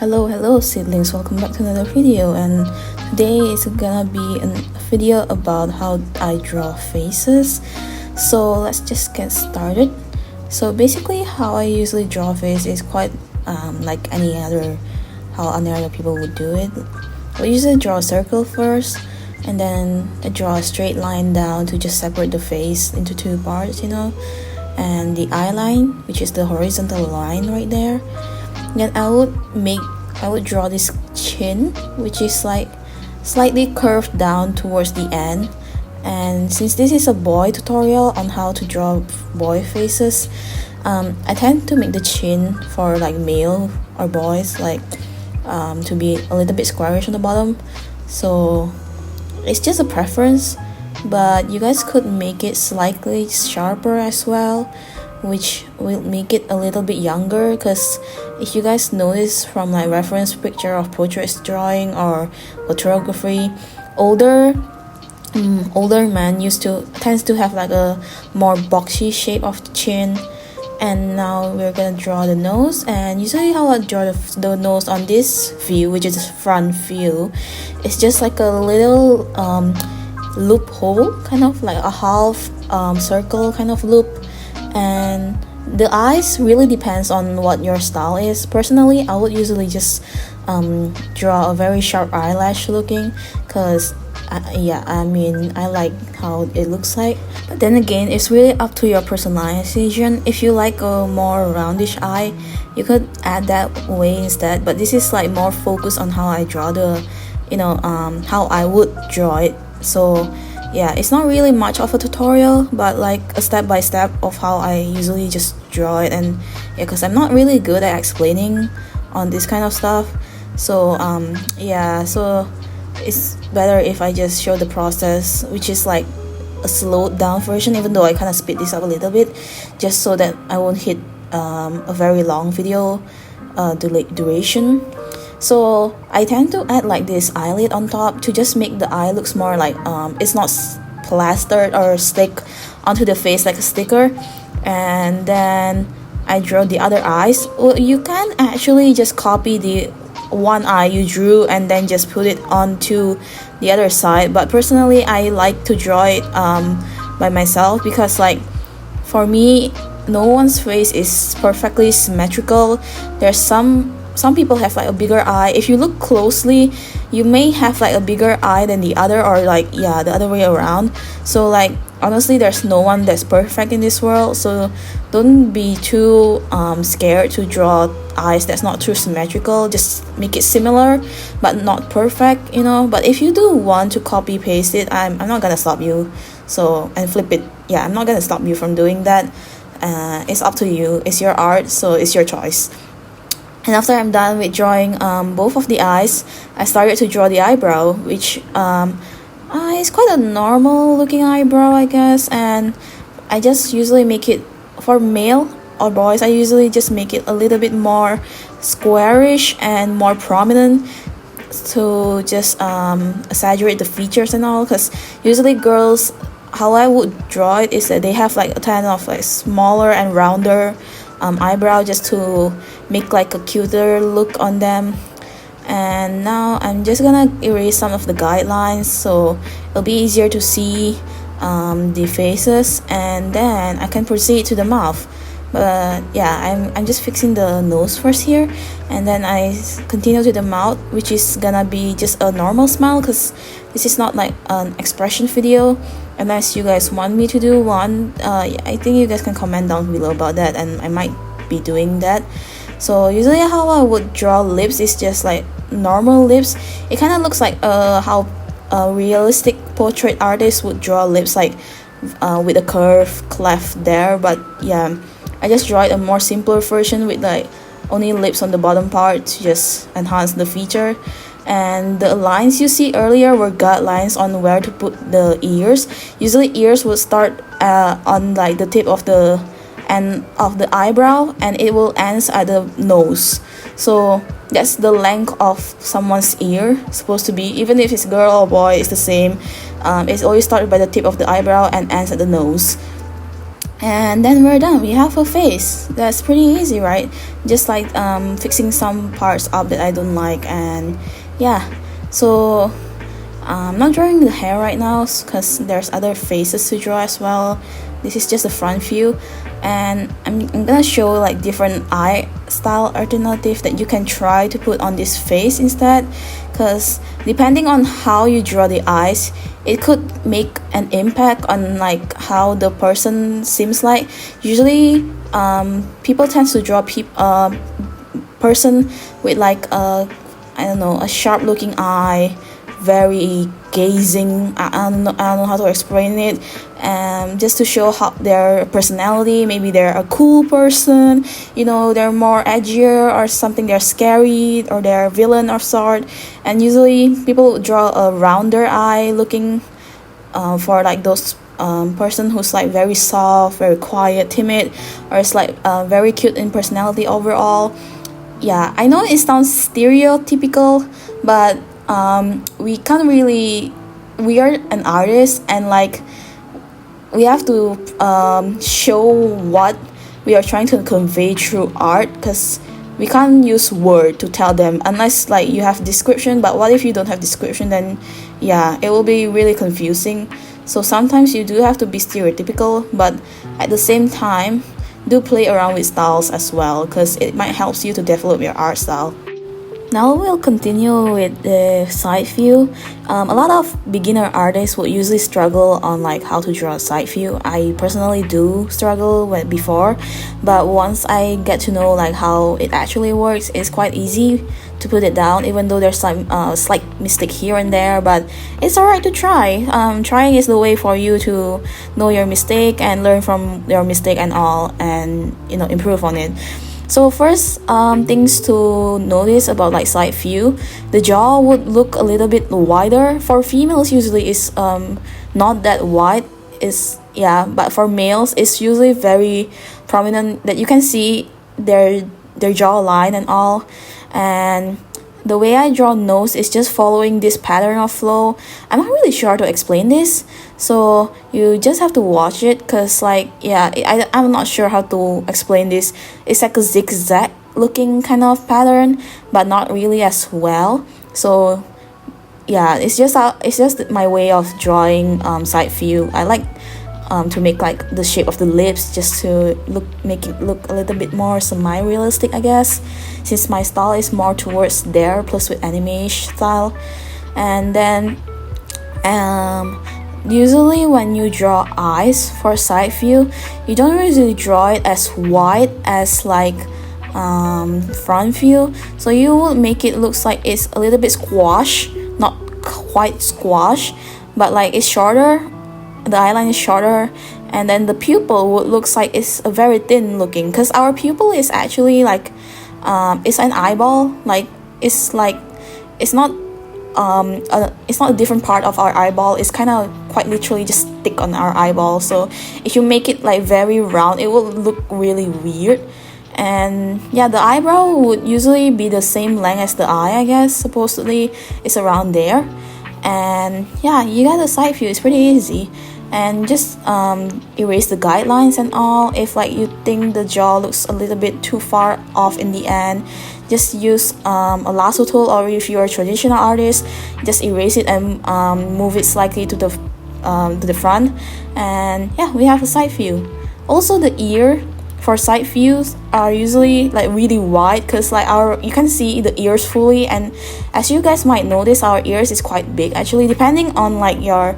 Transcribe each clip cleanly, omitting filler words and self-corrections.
Hello seedlings, welcome back to another video, and today is gonna be a video about how I draw faces. So let's just get started. So basically how I usually draw face is quite like how any other people would do it. I usually draw a circle first, and then I draw a straight line down to just separate the face into two parts, and the eye line, which is the horizontal line right there. Then I would draw this chin, which is like slightly curved down towards the end. And since this is a boy tutorial on how to draw boy faces, I tend to make the chin for like male or boys to be a little bit squarish on the bottom. So it's just a preference, but you guys could make it slightly sharper as well, which will make it a little bit younger, because if you guys notice from like reference picture of portrait drawing or photography, older man tends to have like a more boxy shape of the chin. And now we're gonna draw the nose, and usually how I draw the nose on this view, which is front view, it's just like a little loophole, kind of like a half circle kind of loop. And the eyes really depends on what your style is. Personally, I would usually just draw a very sharp eyelash looking, because I like how it looks like. But then again, it's really up to your personalization. If you like a more roundish eye, you could add that way instead, but this is like more focused on how I draw how I would draw it. So yeah, it's not really much of a tutorial, but like a step-by-step of how I usually just draw it. And yeah, because I'm not really good at explaining on this kind of stuff, so so it's better if I just show the process, which is like a slowed down version, even though I kind of speed this up a little bit, just so that I won't hit a very long video duration. So I tend to add like this eyelid on top to just make the eye looks more like it's not plastered or stick onto the face like a sticker. And then I draw the other eyes. Well, you can actually just copy the one eye you drew and then just put it onto the other side, but personally I like to draw it by myself, because like for me, no one's face is perfectly symmetrical. There's some people have like a bigger eye. If you look closely, you may have like a bigger eye than the other, or the other way around. So like honestly, there's no one that's perfect in this world, so don't be too scared to draw eyes that's not too symmetrical. Just make it similar but not perfect, but if you do want to copy paste it, I'm not gonna stop you, and flip it. I'm not gonna stop you from doing that. It's up to you. It's your art, so it's your choice. And after I'm done with drawing both of the eyes, I started to draw the eyebrow, which is quite a normal looking eyebrow, I guess. And I just usually make it, for male or boys, I usually just make it a little bit more squarish and more prominent, to just exaggerate the features and all. Because usually girls, how I would draw it is that they have like a kind of like smaller and rounder eyebrow, just to make like a cuter look on them. And now I'm just gonna erase some of the guidelines, so it'll be easier to see the faces, and then I can proceed to the mouth. But I'm just fixing the nose first here, and then I continue to the mouth, which is gonna be just a normal smile, because this is not like an expression video. Unless you guys want me to do one, I think you guys can comment down below about that, and I might be doing that. So usually how I would draw lips is just like normal lips. It kind of looks like how a realistic portrait artist would draw lips, like with a curve cleft there. But I just draw it a more simpler version with like only lips on the bottom part to just enhance the feature. And the lines you see earlier were guidelines on where to put the ears. Usually ears would start on like the tip of the end of the eyebrow, and it will end at the nose. So that's the length of someone's ear supposed to be. Even if it's girl or boy, it's the same. It's always started by the tip of the eyebrow and ends at the nose. And then we're done. We have a face. That's pretty easy, right? Just like fixing some parts up that I don't like. And yeah, so I'm not drawing the hair right now because there's other faces to draw as well. This is just a front view, and I'm gonna show like different eye style alternative that you can try to put on this face instead, because depending on how you draw the eyes, it could make an impact on like how the person seems like. Usually people tend to draw person with like a, I don't know, a sharp looking eye, very gazing. I don't know how to explain it. Just to show how their personality, maybe they're a cool person, you know, they're more edgier or something, they're scary or they're a villain of sort. And usually people draw a rounder eye looking for like those person who's like very soft, very quiet, timid, or it's like very cute in personality overall. Yeah, I know it sounds stereotypical, but we can't really, we are an artist, and like we have to show what we are trying to convey through art, because we can't use word to tell them unless like you have description. But what if you don't have description? Then yeah, it will be really confusing. So sometimes you do have to be stereotypical, but at the same time do play around with styles as well, because it might help you to develop your art style. Now we'll continue with the side view. A lot of beginner artists will usually struggle on like how to draw a side view. I personally do struggle with before, but once I get to know like how it actually works, it's quite easy to put it down, even though there's some slight mistake here and there, but it's alright to try. Trying is the way for you to know your mistake and learn from your mistake and all, and you know, improve on it. So first, things to notice about like side view, the jaw would look a little bit wider. For females, usually is not that wide. Is yeah, but for males, it's usually very prominent that you can see their jawline and all. And the way I draw nose is just following this pattern of flow. I'm not really sure how to explain this, so you just have to watch it, because like yeah, I'm not sure how to explain this. It's like a zigzag looking kind of pattern, but not really as well. So yeah, it's just my way of drawing side view. I like to make like the shape of the lips just to make it look a little bit more semi-realistic, I guess, since my style is more towards there, plus with animation style. And then usually when you draw eyes for side view, you don't usually draw it as wide as like front view, so you will make it looks like it's a little bit squash, not quite squash, but like it's shorter. The eyeline is shorter, and then the pupil would looks like it's a very thin looking, because our pupil is actually like it's an eyeball, like it's not a different part of our eyeball. It's kind of quite literally just stick on our eyeball. So if you make it like very round, it will look really weird. And yeah, the eyebrow would usually be the same length as the eye, I guess. Supposedly it's around there. And yeah, you got the side view. It's pretty easy. And just erase the guidelines and all. If like you think the jaw looks a little bit too far off in the end, just use a lasso tool, or if you're a traditional artist, just erase it and move it slightly to the front. And yeah, we have a side view. Also, the ear for side views are usually like really wide, because like you can see the ears fully, and as you guys might notice, our ears is quite big actually, depending on like your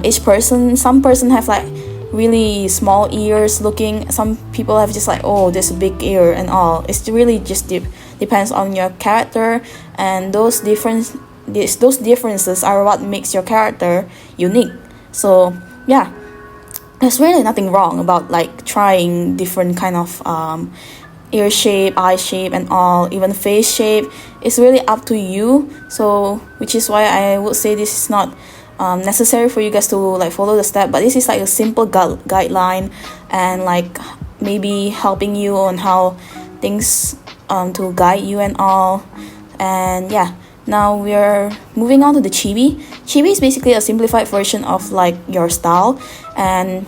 each person. Some person have like really small ears looking, some people have just like, oh, this big ear and all. It's really just depends on your character, and those differences are what makes your character unique. So yeah, there's really nothing wrong about like trying different kind of ear shape, eye shape and all, even face shape. It's really up to you. So which is why I would say this is not necessary for you guys to like follow the step, but this is like a simple guideline, and like maybe helping you on how things to guide you and all. And yeah, now we're moving on to the chibi. Chibi is basically a simplified version of like your style, and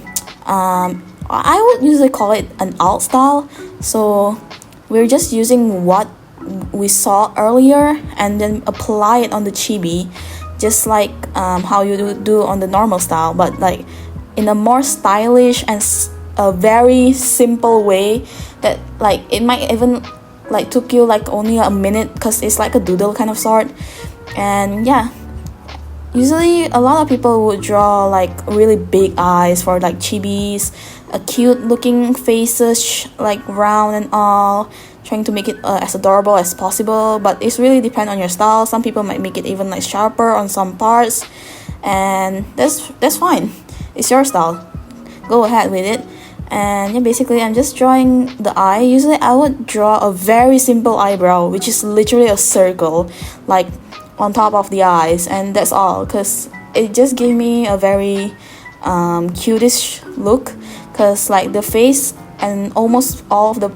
I would usually call it an alt style. So we're just using what we saw earlier and then apply it on the chibi, just like how you do on the normal style, but like in a more stylish and a very simple way that like it might even like took you like only a minute because it's like a doodle kind of sort. And yeah, usually a lot of people would draw like really big eyes for like chibis, a cute looking faces, like round and all, trying to make it as adorable as possible. But it's really depend on your style. Some people might make it even like sharper on some parts, and that's fine. It's your style, go ahead with it. And yeah, basically I'm just drawing the eye. Usually I would draw a very simple eyebrow, which is literally a circle like on top of the eyes, and that's all, because it just gave me a very cutish look, because like the face and almost all of the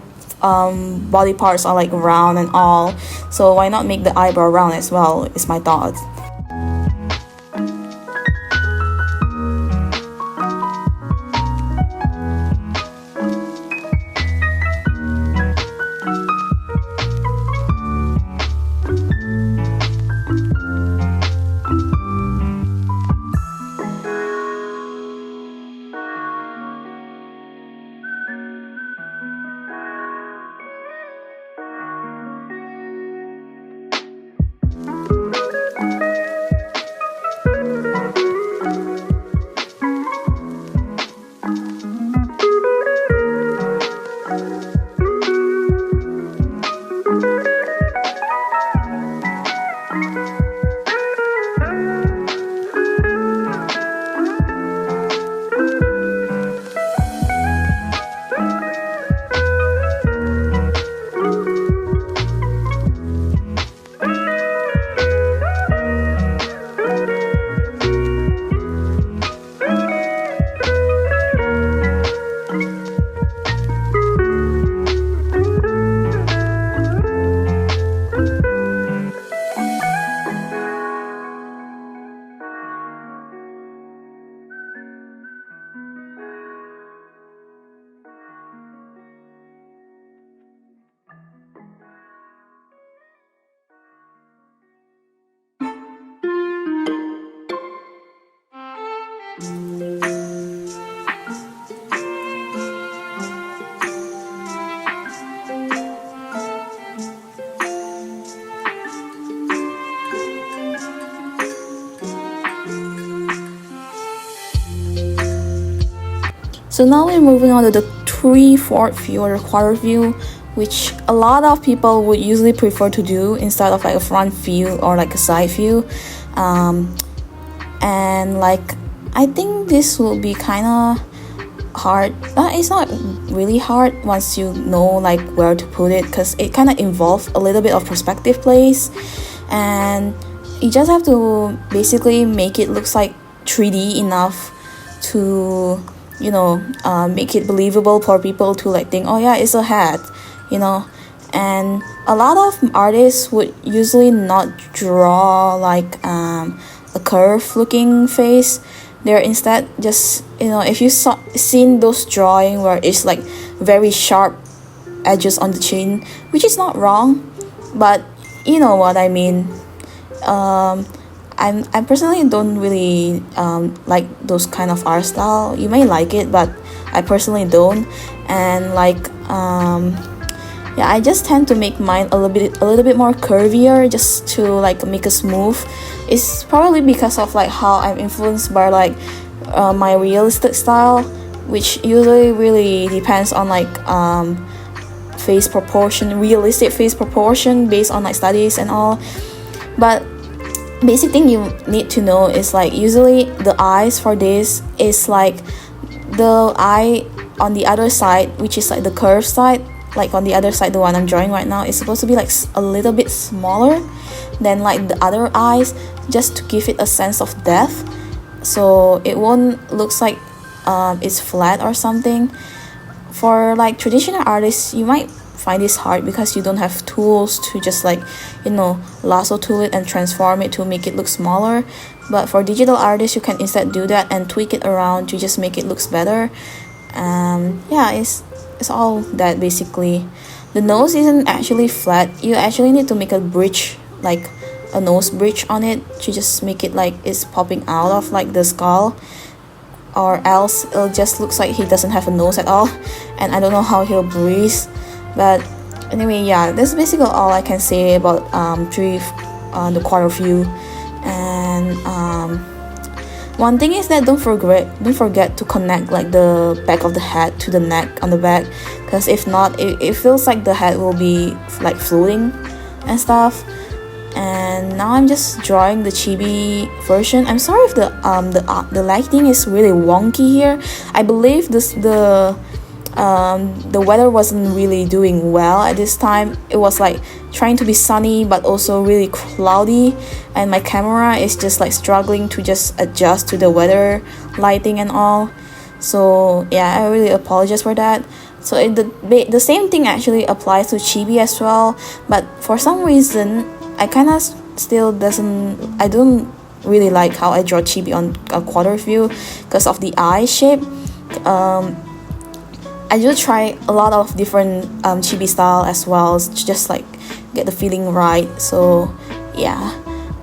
body parts are like round and all, so why not make the eyebrow round as well, is my thought. So now we're moving on to the 3/4 view or quarter view, which a lot of people would usually prefer to do instead of like a front view or like a side view. And like I think this will be kind of hard. It's not really hard once you know like where to put it, because it kind of involves a little bit of perspective plays, and you just have to basically make it looks like 3D enough to make it believable for people to like think, oh yeah, it's a hat, and a lot of artists would usually not draw like a curved looking face. They're instead just, if you seen those drawing where it's like very sharp edges on the chin, which is not wrong, but you know what I mean. I personally don't really like those kind of art style. You may like it, but I personally don't. And like yeah, I just tend to make mine a little bit more curvier, just to like make it smooth. It's probably because of like how I'm influenced by like my realistic style, which usually really depends on like face proportion, realistic face proportion based on like studies and all. But basic thing you need to know is like usually the eyes for this is like the eye on the other side, which is like the curved side, like on the other side, the one I'm drawing right now is supposed to be like a little bit smaller than like the other eyes, just to give it a sense of depth, so it won't looks like it's flat or something. For like traditional artists, you might find this hard because you don't have tools to just like lasso tool it and transform it to make it look smaller. But for digital artists, you can instead do that and tweak it around to just make it looks better. Yeah, it's all that basically. The nose isn't actually flat. You actually need to make a bridge, like a nose bridge on it, to just make it like it's popping out of like the skull, or else it just looks like he doesn't have a nose at all, and I don't know how he'll breathe. But anyway, yeah, that's basically all I can say about tree the quarter view. And one thing is that don't forget to connect like the back of the head to the neck on the back, because if not, it feels like the head will be like floating and stuff. And now I'm just drawing the chibi version. I'm sorry if the lighting is really wonky here. I believe the weather wasn't really doing well at this time. It was like trying to be sunny but also really cloudy, and my camera is just like struggling to just adjust to the weather lighting and all. So yeah, I really apologize for that. So the same thing actually applies to Chibi as well, but for some reason I kind of I don't really like how I draw Chibi on a quarter view because of the eye shape. I do try a lot of different Chibi style as well to just like get the feeling right. So yeah,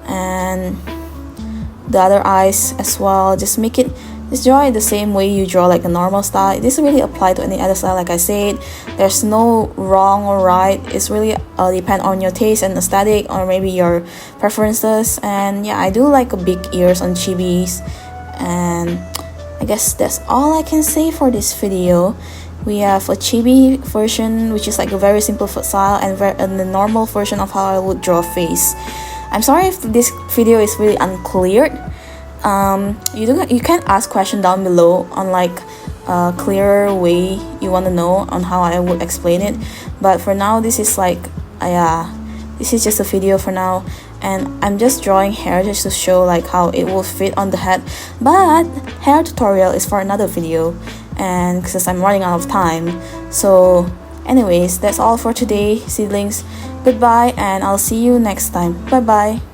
and the other eyes as well, just draw it the same way you draw like a normal style. This really apply to any other style. Like I said, there's no wrong or right. It's really depend on your taste and aesthetic, or maybe your preferences. And yeah, I do like big ears on Chibis, and I guess that's all I can say for this video. We have a Chibi version, which is like a very simple style, and the normal version of how I would draw a face. I'm sorry if this video is really unclear. You can ask question down below on like a clearer way you want to know on how I would explain it. But for now, this is like this is just a video for now, and I'm just drawing hair just to show like how it will fit on the head. But hair tutorial is for another video, and because I'm running out of time. So anyways, that's all for today, seedlings. Goodbye, and I'll see you next time. Bye bye.